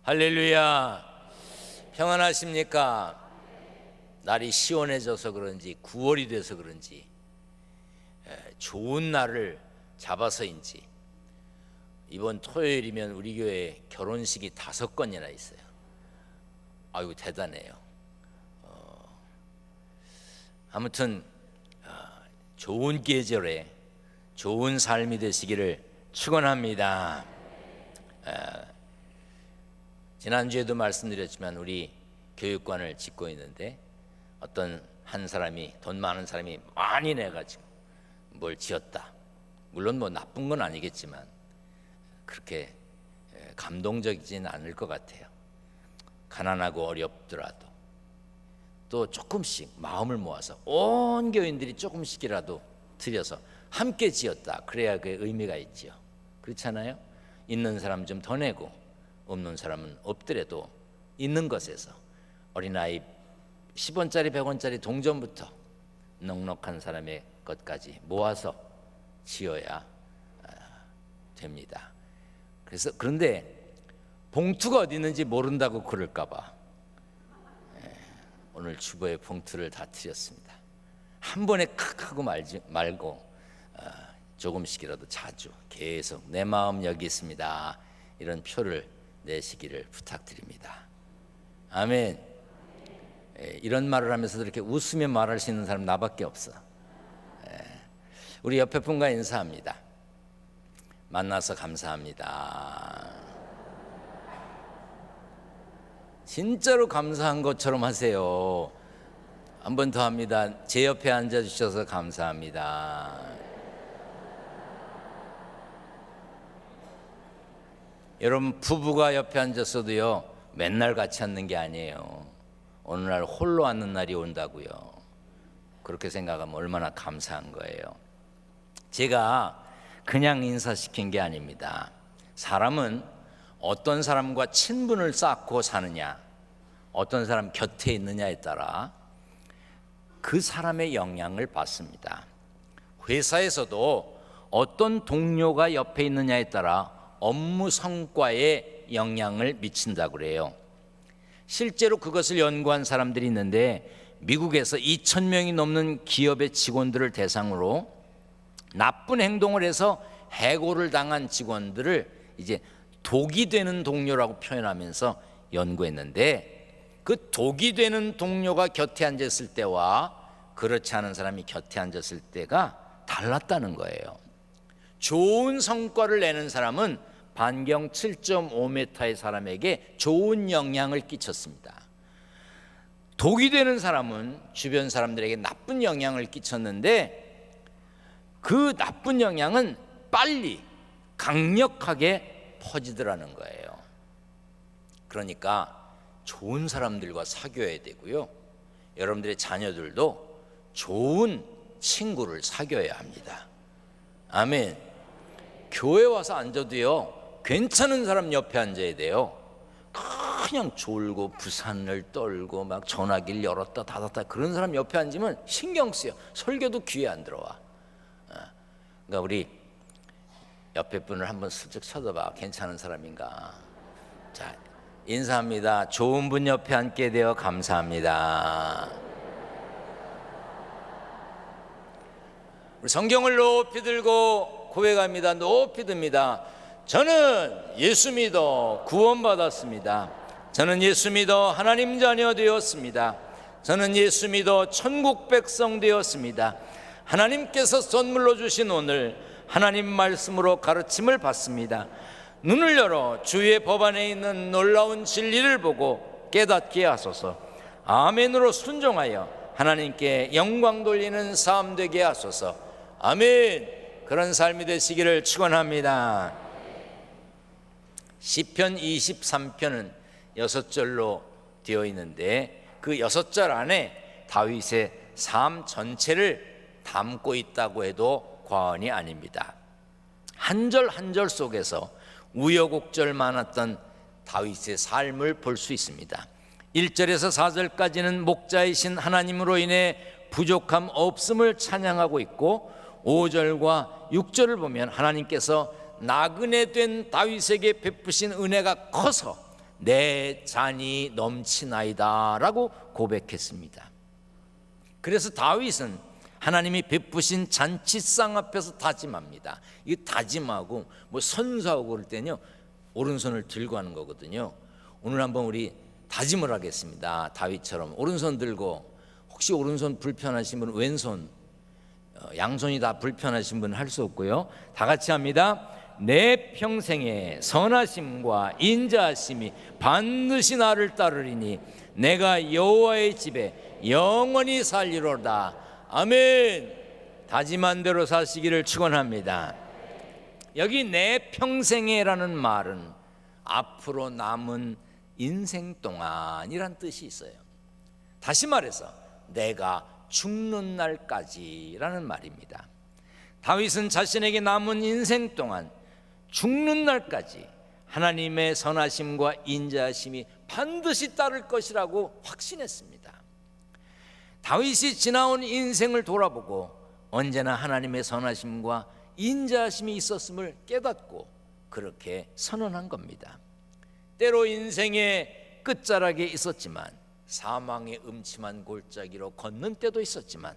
할렐루야. 평안하십니까? 날이 시원해져서 그런지 9월이 돼서 그런지 좋은 날을 잡아서인지 이번 토요일이면 우리 교회에 결혼식이 5건이나 있어요. 아이고 대단해요. 아무튼 좋은 계절에 좋은 삶이 되시기를 축원합니다. 지난주에도 말씀드렸지만 우리 교육관을 짓고 있는데 어떤 한 사람이, 돈 많은 사람이 많이 내가지고 뭘 지었다. 물론 뭐 나쁜 건 아니겠지만 그렇게 감동적이진 않을 것 같아요. 가난하고 어렵더라도 또 조금씩 마음을 모아서 온 교인들이 조금씩이라도 드려서 함께 지었다. 그래야 그 의미가 있지요. 그렇잖아요. 있는 사람 좀 더 내고 없는 사람은 없더라도 있는 것에서 어린아이 10원짜리 100원짜리 동전부터 넉넉한 사람의 것까지 모아서 지어야 됩니다. 그런데 봉투가 어디 있는지 모른다고 그럴까 봐 오늘 주보에 봉투를 다 드렸습니다. 한 번에 칵 하고 말고 조금씩이라도 자주 계속 내 마음 여기 있습니다. 이런 표를 내시기를 부탁드립니다. 아멘. 이런 말을 하면서도 이렇게 웃으며 말할 수 있는 사람 나밖에 없어. 우리 옆에 분과 인사합니다. 만나서 감사합니다. 진짜로 감사한 것처럼 하세요. 한 번 더 합니다. 제 옆에 앉아주셔서 감사합니다. 여러분, 부부가 옆에 앉았어도요 맨날 같이 앉는 게 아니에요. 어느 날 홀로 앉는 날이 온다고요. 그렇게 생각하면 얼마나 감사한 거예요. 제가 그냥 인사시킨 게 아닙니다. 사람은 어떤 사람과 친분을 쌓고 사느냐, 어떤 사람 곁에 있느냐에 따라 그 사람의 영향을 받습니다. 회사에서도 어떤 동료가 옆에 있느냐에 따라 업무 성과에 영향을 미친다고 그래요. 실제로 그것을 연구한 사람들이 있는데 미국에서 2,000명이 넘는 기업의 직원들을 대상으로 나쁜 행동을 해서 해고를 당한 직원들을 이제 독이 되는 동료라고 표현하면서 연구했는데 그 독이 되는 동료가 곁에 앉았을 때와 그렇지 않은 사람이 곁에 앉았을 때가 달랐다는 거예요. 좋은 성과를 내는 사람은 반경 7.5m의 사람에게 좋은 영향을 끼쳤습니다. 독이 되는 사람은 주변 사람들에게 나쁜 영향을 끼쳤는데 그 나쁜 영향은 빨리 강력하게 퍼지더라는 거예요. 그러니까 좋은 사람들과 사귀어야 되고요. 여러분들의 자녀들도 좋은 친구를 사귀어야 합니다. 아멘. 교회 와서 앉아도요 괜찮은 사람 옆에 앉아야 돼요. 그냥 졸고 부산을 떨고 막 전화기를 열었다 닫았다 그런 사람 옆에 앉으면 신경 쓰여. 설교도 귀에 안 들어와. 그러니까 우리 옆에 분을 한번 슬쩍 쳐다봐. 괜찮은 사람인가. 자, 인사합니다. 좋은 분 옆에 앉게 되어 감사합니다. 우리 성경을 높이 들고 고백합니다. 높이 듭니다. 저는 예수 믿어 구원받았습니다. 저는 예수 믿어 하나님 자녀 되었습니다. 저는 예수 믿어 천국 백성 되었습니다. 하나님께서 선물로 주신 오늘 하나님 말씀으로 가르침을 받습니다. 눈을 열어 주의 법 안에 있는 놀라운 진리를 보고 깨닫게 하소서. 아멘으로 순종하여 하나님께 영광 돌리는 삶 되게 하소서. 아멘. 그런 삶이 되시기를 축원합니다. 시편 23편은 6절로 되어 있는데 그 6절 안에 다윗의 삶 전체를 담고 있다고 해도 과언이 아닙니다. 한 절 한 절 속에서 우여곡절 많았던 다윗의 삶을 볼 수 있습니다. 1절에서 4절까지는 목자이신 하나님으로 인해 부족함 없음을 찬양하고 있고 5절과 6절을 보면 하나님께서 나그네 된 다윗에게 베푸신 은혜가 커서 내 잔이 넘치나이다 라고 고백했습니다. 그래서 다윗은 하나님이 베푸신 잔치상 앞에서 다짐합니다. 이 다짐하고 선서하고 그럴 때는요, 오른손을 들고 하는 거거든요. 오늘 한번 우리 다짐을 하겠습니다. 다윗처럼 오른손 들고, 혹시 오른손 불편하신 분은 왼손, 양손이 다 불편하신 분은 할 수 없고요. 다 같이 합니다. 내 평생에 선하심과 인자하심이 반드시 나를 따르리니 내가 여호와의 집에 영원히 살리로다. 아멘. 다짐한 대로 사시기를 축원합니다. 여기 내 평생에라는 말은 앞으로 남은 인생 동안이란 뜻이 있어요. 다시 말해서 내가 죽는 날까지라는 말입니다. 다윗은 자신에게 남은 인생 동안 죽는 날까지 하나님의 선하심과 인자하심이 반드시 따를 것이라고 확신했습니다. 다윗이 지나온 인생을 돌아보고 언제나 하나님의 선하심과 인자하심이 있었음을 깨닫고 그렇게 선언한 겁니다. 때로 인생의 끝자락에 있었지만, 사망의 음침한 골짜기로 걷는 때도 있었지만,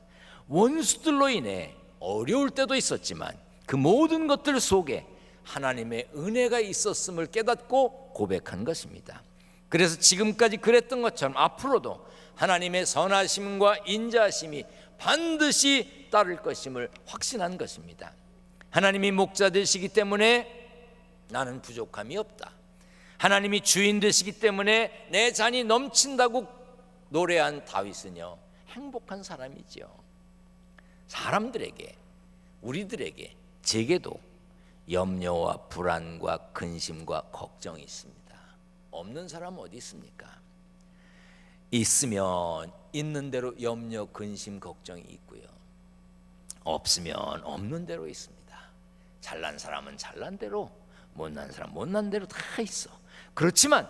원수들로 인해 어려울 때도 있었지만, 그 모든 것들 속에 하나님의 은혜가 있었음을 깨닫고 고백한 것입니다. 그래서 지금까지 그랬던 것처럼 앞으로도 하나님의 선하심과 인자하심이 반드시 따를 것임을 확신한 것입니다. 하나님이 목자 되시기 때문에 나는 부족함이 없다. 하나님이 주인 되시기 때문에 내 잔이 넘친다고 노래한 다윗은요, 행복한 사람이죠. 사람들에게, 우리들에게, 제게도 염려와 불안과 근심과 걱정이 있습니다. 없는 사람 어디 있습니까? 있으면 있는 대로 염려, 근심, 걱정이 있고요, 없으면 없는 대로 있습니다. 잘난 사람은 잘난 대로, 못난 사람 못난 대로 다 있어. 그렇지만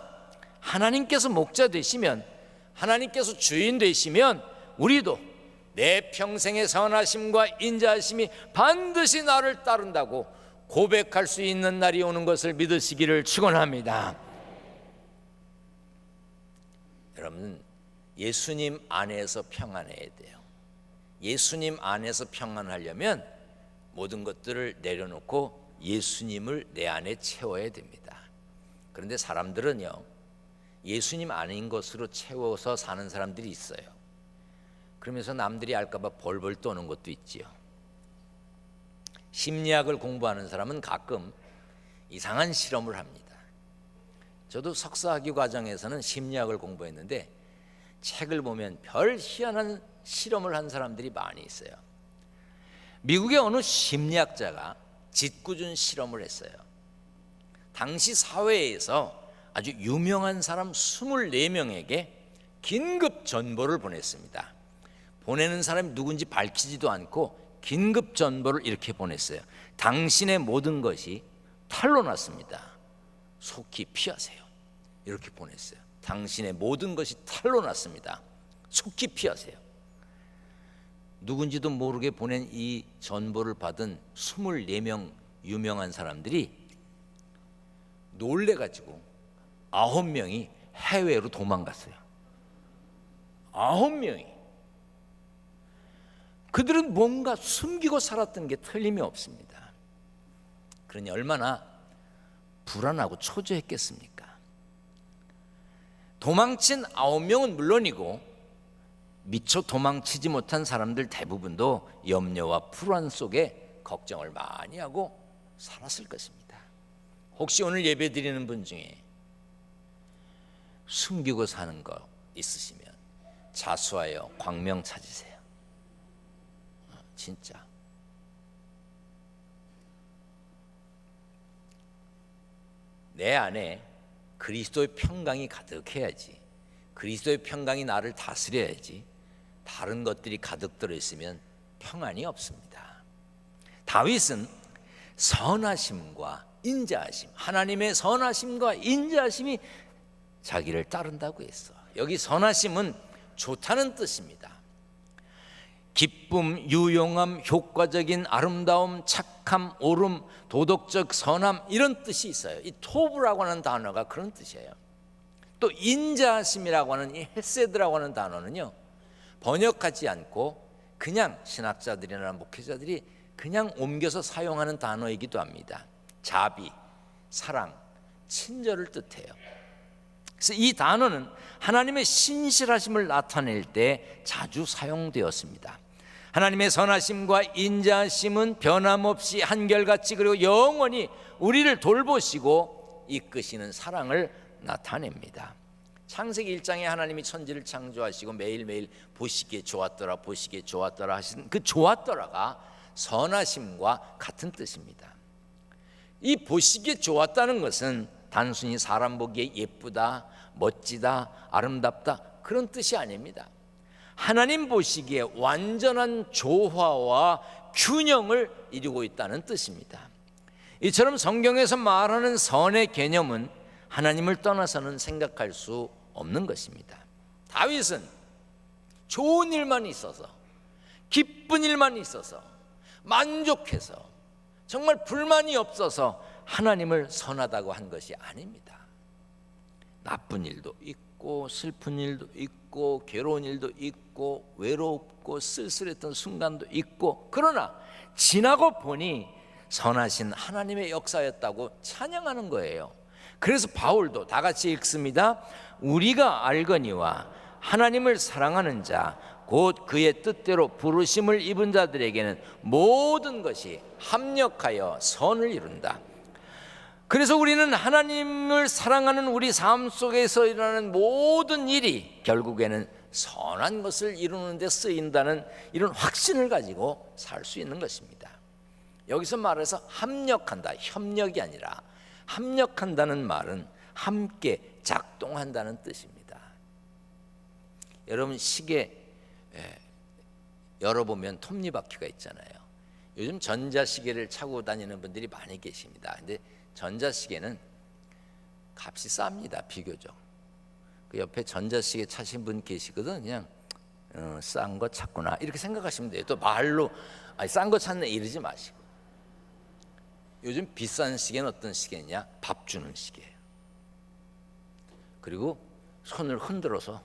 하나님께서 목자 되시면, 하나님께서 주인 되시면 우리도 내 평생의 선하심과 인자하심이 반드시 나를 따른다고 고백할 수 있는 날이 오는 것을 믿으시기를 축원합니다. 여러분, 예수님 안에서 평안해야 돼요. 예수님 안에서 평안하려면 모든 것들을 내려놓고 예수님을 내 안에 채워야 됩니다. 그런데 사람들은요, 예수님 아닌 것으로 채워서 사는 사람들이 있어요. 그러면서 남들이 알까봐 벌벌 떠는 것도 있지요. 심리학을 공부하는 사람은 가끔 이상한 실험을 합니다. 저도 석사학위 과정에서는 심리학을 공부했는데 책을 보면 별 희한한 실험을 한 사람들이 많이 있어요. 미국의 어느 심리학자가 짓궂은 실험을 했어요. 당시 사회에서 아주 유명한 사람 24명에게 긴급 전보를 보냈습니다. 보내는 사람이 누군지 밝히지도 않고 긴급 전보를 이렇게 보냈어요. 당신의 모든 것이 탈로 났습니다. 속히 피하세요. 이렇게 보냈어요. 당신의 모든 것이 탈로 났습니다. 속히 피하세요. 누군지도 모르게 보낸 이 전보를 받은 24명 유명한 사람들이 놀래가지고 9명이 해외로 도망갔어요. 9명이. 그들은 뭔가 숨기고 살았던 게 틀림이 없습니다. 그러니 얼마나 불안하고 초조했겠습니까? 도망친 9명은 물론이고 미처 도망치지 못한 사람들 대부분도 염려와 불안 속에 걱정을 많이 하고 살았을 것입니다. 혹시 오늘 예배 드리는 분 중에 숨기고 사는 거 있으시면 자수하여 광명 찾으세요. 진짜. 내 안에 그리스도의 평강이 가득해야지. 그리스도의 평강이 나를 다스려야지. 다른 것들이 가득 들어있으면 평안이 없습니다. 다윗은 선하심과 인자하심, 하나님의 선하심과 인자하심이 자기를 따른다고 했어. 여기 선하심은 좋다는 뜻입니다. 기쁨, 유용함, 효과적인 아름다움, 착함, 옳음, 도덕적 선함, 이런 뜻이 있어요. 이 토브라고 하는 단어가 그런 뜻이에요. 또 인자하심이라고 하는 이 헤세드라고 하는 단어는요, 번역하지 않고 그냥 신학자들이나 목회자들이 그냥 옮겨서 사용하는 단어이기도 합니다. 자비, 사랑, 친절을 뜻해요. 그래서 이 단어는 하나님의 신실하심을 나타낼 때 자주 사용되었습니다. 하나님의 선하심과 인자하심은 변함없이 한결같이 그리고 영원히 우리를 돌보시고 이끄시는 사랑을 나타냅니다. 창세기 1장에 하나님이 천지를 창조하시고 매일매일 보시기에 좋았더라 보시기에 좋았더라 하신 그 좋았더라가 선하심과 같은 뜻입니다. 이 보시기에 좋았다는 것은 단순히 사람 보기에 예쁘다, 멋지다, 아름답다 그런 뜻이 아닙니다. 하나님 보시기에 완전한 조화와 균형을 이루고 있다는 뜻입니다. 이처럼 성경에서 말하는 선의 개념은 하나님을 떠나서는 생각할 수 없는 것입니다. 다윗은 좋은 일만 있어서, 기쁜 일만 있어서, 만족해서, 정말 불만이 없어서 하나님을 선하다고 한 것이 아닙니다. 나쁜 일도 있고 슬픈 일도 있고 괴로운 일도 있고 외롭고 쓸쓸했던 순간도 있고, 그러나 지나고 보니 선하신 하나님의 역사였다고 찬양하는 거예요. 그래서 바울도 다 같이 읽습니다. 우리가 알거니와 하나님을 사랑하는 자 곧 그의 뜻대로 부르심을 입은 자들에게는 모든 것이 합력하여 선을 이룬다. 그래서 우리는 하나님을 사랑하는 우리 삶 속에서 일어나는 모든 일이 결국에는 선한 것을 이루는 데 쓰인다는 이런 확신을 가지고 살 수 있는 것입니다. 여기서 말해서 합력한다, 협력이 아니라 합력한다는 말은 함께 작동한다는 뜻입니다. 여러분 시계 열어보면 톱니바퀴가 있잖아요. 요즘 전자시계를 차고 다니는 분들이 많이 계십니다. 근데 전자시계는 값이 쌉니다. 비교적. 그 옆에 전자시계 차신 분 계시거든. 그냥 싼 거 찾구나 이렇게 생각하시면 돼요. 또 말로 싼 거 찾네 이러지 마시고. 요즘 비싼 시계는 어떤 시계냐? 밥 주는 시계예요. 그리고 손을 흔들어서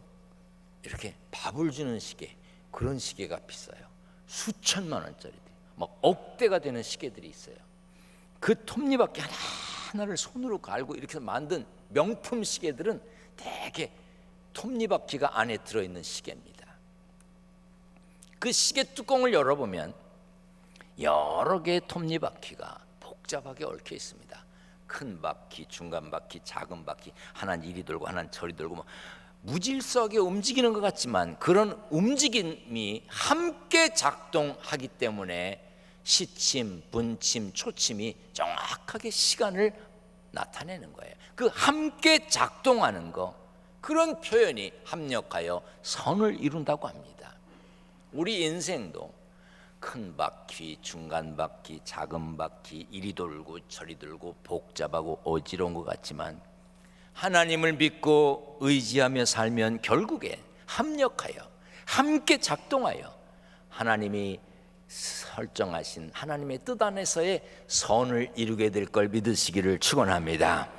이렇게 밥을 주는 시계, 그런 시계가 비싸요. 수천만 원짜리, 막 억대가 되는 시계들이 있어요. 그 톱니바퀴 하나하나를 손으로 갈고 이렇게 만든 명품 시계들은 대개 톱니바퀴가 안에 들어있는 시계입니다. 그 시계 뚜껑을 열어보면 여러 개의 톱니바퀴가 복잡하게 얽혀 있습니다. 큰 바퀴, 중간 바퀴, 작은 바퀴, 하나는 이리 돌고 하나는 저리 돌고 뭐 무질서하게 움직이는 것 같지만 그런 움직임이 함께 작동하기 때문에 시침, 분침, 초침이 정확하게 시간을 나타내는 거예요. 그 함께 작동하는 거, 그런 표현이 합력하여 선을 이룬다고 합니다. 우리 인생도 큰 바퀴, 중간 바퀴, 작은 바퀴, 이리 돌고 저리 돌고 복잡하고 어지러운 것 같지만 하나님을 믿고 의지하며 살면 결국에 합력하여 함께 작동하여 하나님이 설정하신 하나님의 뜻 안에서의 선을 이루게 될 걸 믿으시기를 축원합니다.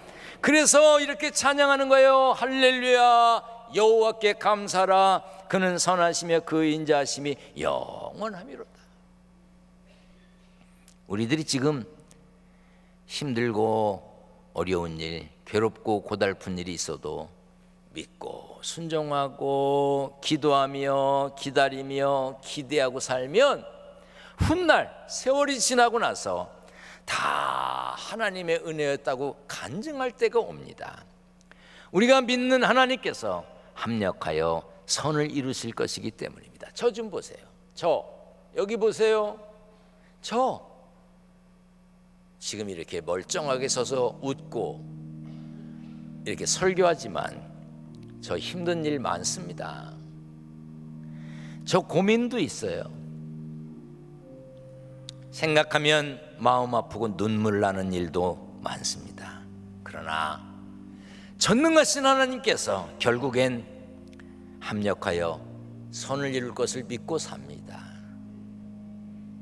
그래서 이렇게 찬양하는 거예요. 할렐루야, 여호와께 감사라. 그는 선하시며 그 인자하심이 영원하미로다. 우리들이 지금 힘들고 어려운 일, 괴롭고 고달픈 일이 있어도 믿고 순종하고 기도하며 기다리며 기대하고 살면 훗날 세월이 지나고 나서 다 하나님의 은혜였다고 간증할 때가 옵니다. 우리가 믿는 하나님께서 합력하여 선을 이루실 것이기 때문입니다. 저 좀 보세요. 여기 보세요. 지금 이렇게 멀쩡하게 서서 웃고 이렇게 설교하지만 저 힘든 일 많습니다. 저 고민도 있어요. 생각하면 마음 아프고 눈물 나는 일도 많습니다. 그러나 전능하신 하나님께서 결국엔 합력하여 선을 이룰 것을 믿고 삽니다.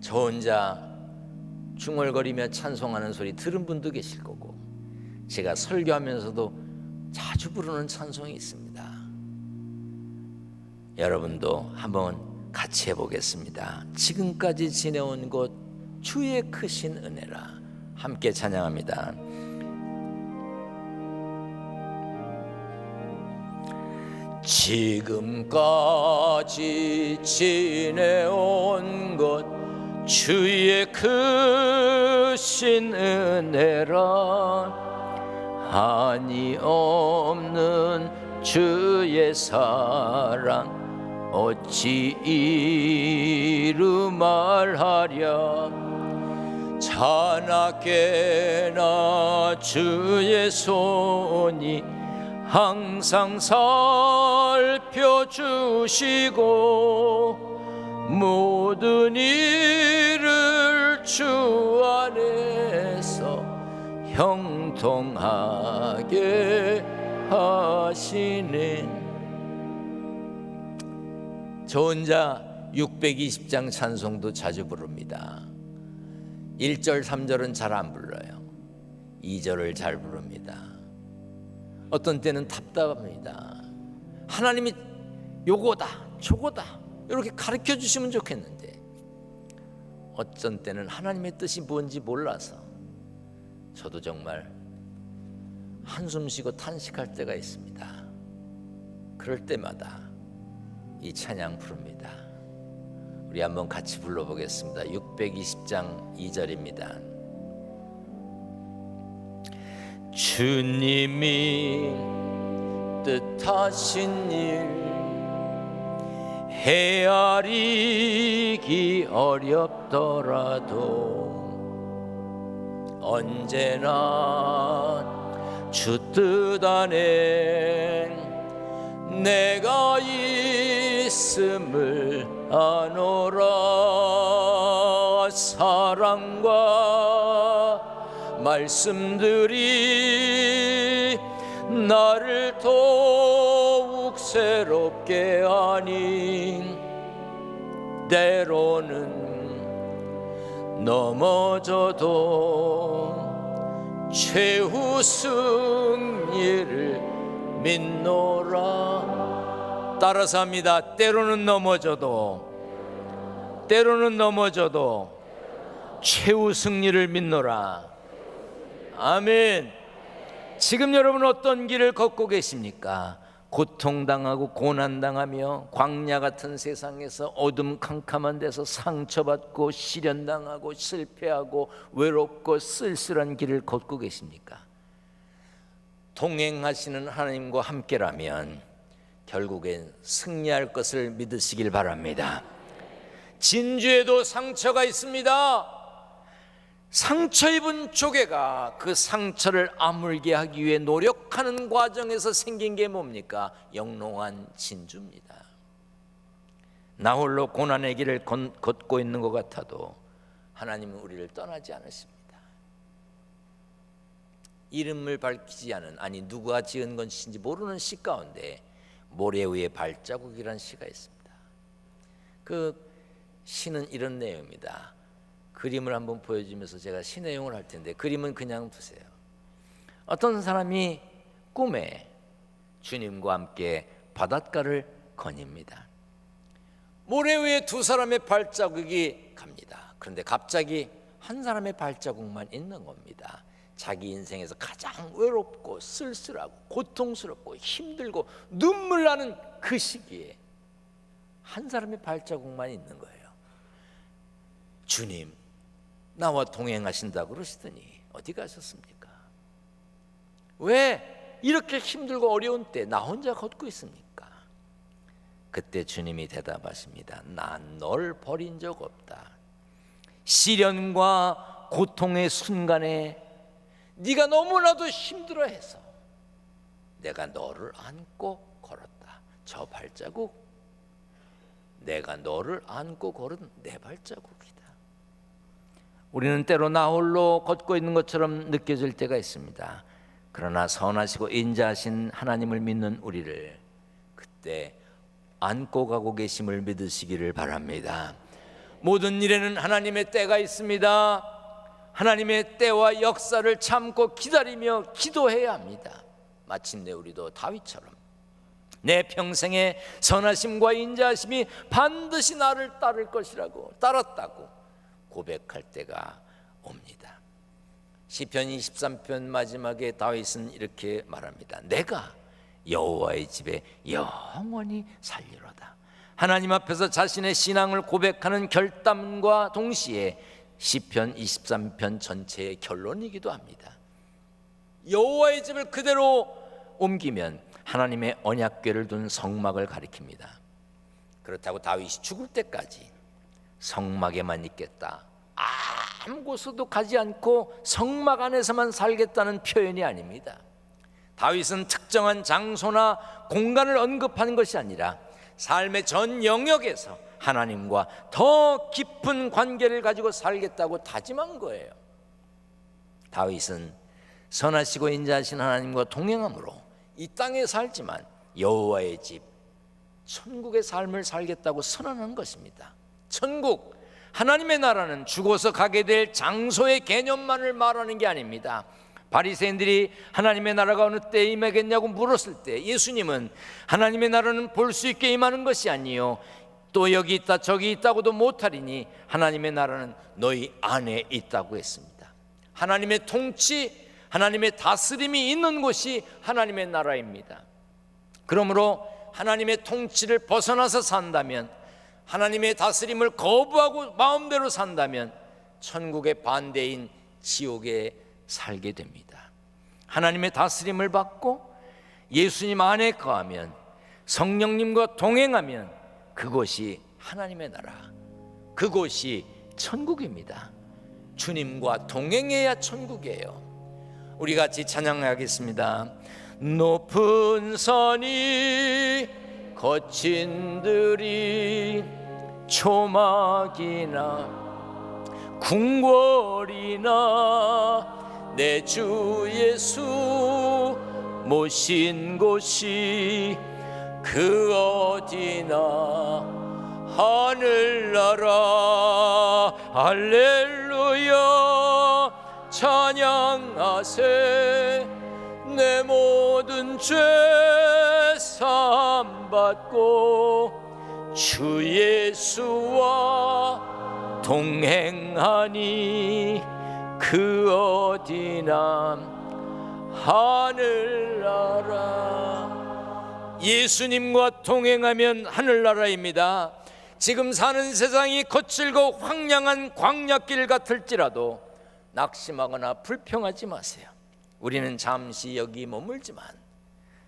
저 혼자 중얼거리며 찬송하는 소리 들은 분도 계실 거고, 제가 설교하면서도 자주 부르는 찬송이 있습니다. 여러분도 한번 같이 해보겠습니다. 지금까지 지내온 것 주의 크신 은혜라. 함께 찬양합니다. 지금까지 지내온 것 주의 크신 은혜라. 한이 없는 주의 사랑 어찌 이루 말하랴. 자나깨나 주의 손이 항상 살펴주시고 모든 일을 주 안에서 형통하게 하시는. 저 혼자 620장 찬송도 자주 부릅니다. 1절 3절은 잘 안 불러요. 2절을 잘 부릅니다. 어떤 때는 답답합니다. 하나님이 요거다 저거다 이렇게 가르쳐 주시면 좋겠는데 어떤 때는 하나님의 뜻이 뭔지 몰라서 저도 정말 한숨 쉬고 탄식할 때가 있습니다. 그럴 때마다 이 찬양 부릅니다. 우리 한번 같이 불러보겠습니다. 620장 2절입니다. 주님이 뜻하신 일 헤아리기 어렵더라도 언제나 주 뜻 안에 내가 있음을 아노라. 사랑과 말씀들이 나를 더욱 새롭게 하니 때로는 넘어져도 최후 승리를 믿노라. 따라서 합니다. 때로는 넘어져도 최후 승리를 믿노라. 아멘. 지금 여러분 어떤 길을 걷고 계십니까? 고통당하고 고난당하며 광야 같은 세상에서 어둠 캄캄한 데서 상처받고 시련당하고 실패하고 외롭고 쓸쓸한 길을 걷고 계십니까? 동행하시는 하나님과 함께라면 결국엔 승리할 것을 믿으시길 바랍니다. 진주에도 상처가 있습니다. 상처 입은 조개가 그 상처를 아물게 하기 위해 노력하는 과정에서 생긴 게 뭡니까? 영롱한 진주입니다. 나 홀로 고난의 길을 걷고 있는 것 같아도 하나님은 우리를 떠나지 않으십니다. 이름을 밝히지 않은, 아니 누가 지은 것인지 모르는 시 가운데 모래 위에 발자국이라는 시가 있습니다. 그 시는 이런 내용입니다. 그림을 한번 보여주면서 제가 시 내용을 할 텐데 그림은 그냥 두세요. 어떤 사람이 꿈에 주님과 함께 바닷가를 거닙니다. 모래 위에 두 사람의 발자국이 갑니다. 그런데 갑자기 한 사람의 발자국만 있는 겁니다. 자기 인생에서 가장 외롭고 쓸쓸하고 고통스럽고 힘들고 눈물 나는 그 시기에 한 사람의 발자국만 있는 거예요. 주님 나와 동행하신다고 그러시더니 어디 가셨습니까? 왜 이렇게 힘들고 어려운 때 나 혼자 걷고 있습니까? 그때 주님이 대답하십니다. 난 널 버린 적 없다. 시련과 고통의 순간에 네가 너무나도 힘들어해서 내가 너를 안고 걸었다. 저 발자국, 내가 너를 안고 걸은 내 발자국이다. 우리는 때로 나 홀로 걷고 있는 것처럼 느껴질 때가 있습니다. 그러나 선하시고 인자하신 하나님을 믿는 우리를 그때 안고 가고 계심을 믿으시기를 바랍니다. 모든 일에는 하나님의 때가 있습니다. 하나님의 때와 역사를 참고 기다리며 기도해야 합니다. 마침내 우리도 다윗처럼 내 평생의 선하심과 인자하심이 반드시 나를 따를 것이라고, 따랐다고 고백할 때가 옵니다. 시편 23편 마지막에 다윗은 이렇게 말합니다. 내가 여호와의 집에 영원히 살리로다. 하나님 앞에서 자신의 신앙을 고백하는 결단과 동시에 시편 23편 전체의 결론이기도 합니다. 여호와의 집을 그대로 옮기면 하나님의 언약궤를 둔 성막을 가리킵니다. 그렇다고 다윗이 죽을 때까지 성막에만 있겠다, 아무 곳에도 가지 않고 성막 안에서만 살겠다는 표현이 아닙니다. 다윗은 특정한 장소나 공간을 언급하는 것이 아니라 삶의 전 영역에서 하나님과 더 깊은 관계를 가지고 살겠다고 다짐한 거예요. 다윗은 선하시고 인자하신 하나님과 동행함으로 이 땅에 살지만 여호와의 집, 천국의 삶을 살겠다고 선언한 것입니다. 천국, 하나님의 나라는 죽어서 가게 될 장소의 개념만을 말하는 게 아닙니다. 바리새인들이 하나님의 나라가 어느 때에 임하겠냐고 물었을 때 예수님은 하나님의 나라는 볼 수 있게 임하는 것이 아니요 또 여기 있다 저기 있다고도 못하리니 하나님의 나라는 너희 안에 있다고 했습니다. 하나님의 통치, 하나님의 다스림이 있는 곳이 하나님의 나라입니다. 그러므로 하나님의 통치를 벗어나서 산다면, 하나님의 다스림을 거부하고 마음대로 산다면 천국의 반대인 지옥에 살게 됩니다. 하나님의 다스림을 받고 예수님 안에 거하면, 성령님과 동행하면 그곳이 하나님의 나라, 그곳이 천국입니다. 주님과 동행해야 천국이에요. 우리 같이 찬양하겠습니다. 높은 산이 거친 들이 초막이나 궁궐이나 내 주 예수 모신 곳이 그 어디나 하늘나라 할렐루야 찬양하세. 내 모든 죄 사함 받고 주 예수와 동행하니 그 어디나 하늘나라. 예수님과 동행하면 하늘나라입니다. 지금 사는 세상이 거칠고 황량한 광야길 같을지라도 낙심하거나 불평하지 마세요. 우리는 잠시 여기 머물지만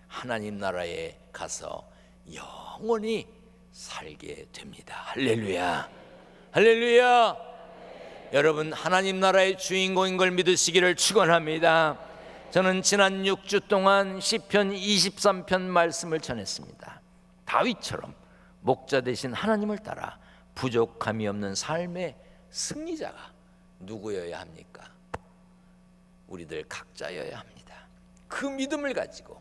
하나님 나라에 가서 영원히 살게 됩니다. 할렐루야, 할렐루야. 여러분, 하나님 나라의 주인공인 걸 믿으시기를 축원합니다. 저는 지난 6주 동안 시편 23편 말씀을 전했습니다. 다윗처럼 목자 되신 하나님을 따라 부족함이 없는 삶의 승리자가 누구여야 합니까? 우리들 각자여야 합니다. 그 믿음을 가지고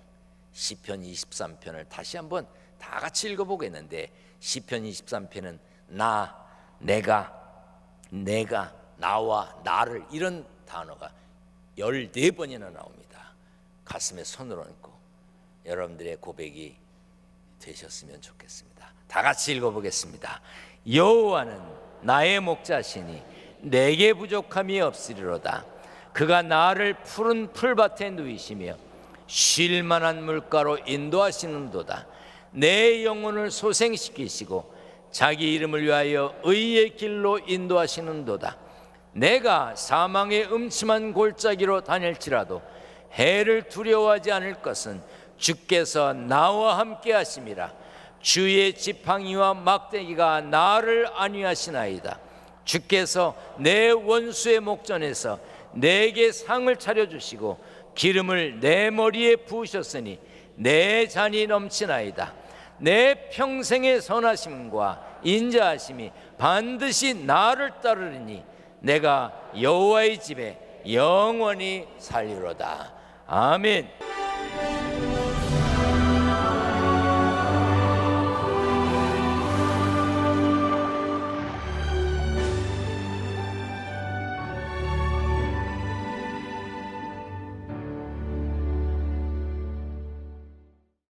시편 23편을 다시 한번 다 같이 읽어보겠는데, 시편 23편은 나, 내가, 나와 나를, 이런 단어가 14번이나 나옵니다. 가슴에 손을 얹고 여러분들의 고백이 되셨으면 좋겠습니다. 다 같이 읽어보겠습니다. 여호와는 나의 목자시니 내게 부족함이 없으리로다. 그가 나를 푸른 풀밭에 누이시며 쉴 만한 물가로 인도하시는도다. 내 영혼을 소생시키시고 자기 이름을 위하여 의의 길로 인도하시는도다. 내가 사망의 음침한 골짜기로 다닐지라도 해를 두려워하지 않을 것은 주께서 나와 함께 하심이라. 주의 지팡이와 막대기가 나를 안위하시나이다. 주께서 내 원수의 목전에서 내게 상을 차려주시고 기름을 내 머리에 부으셨으니 내 잔이 넘치나이다. 내 평생의 선하심과 인자하심이 반드시 나를 따르리니 내가 여호와의 집에 영원히 살리로다. 아멘.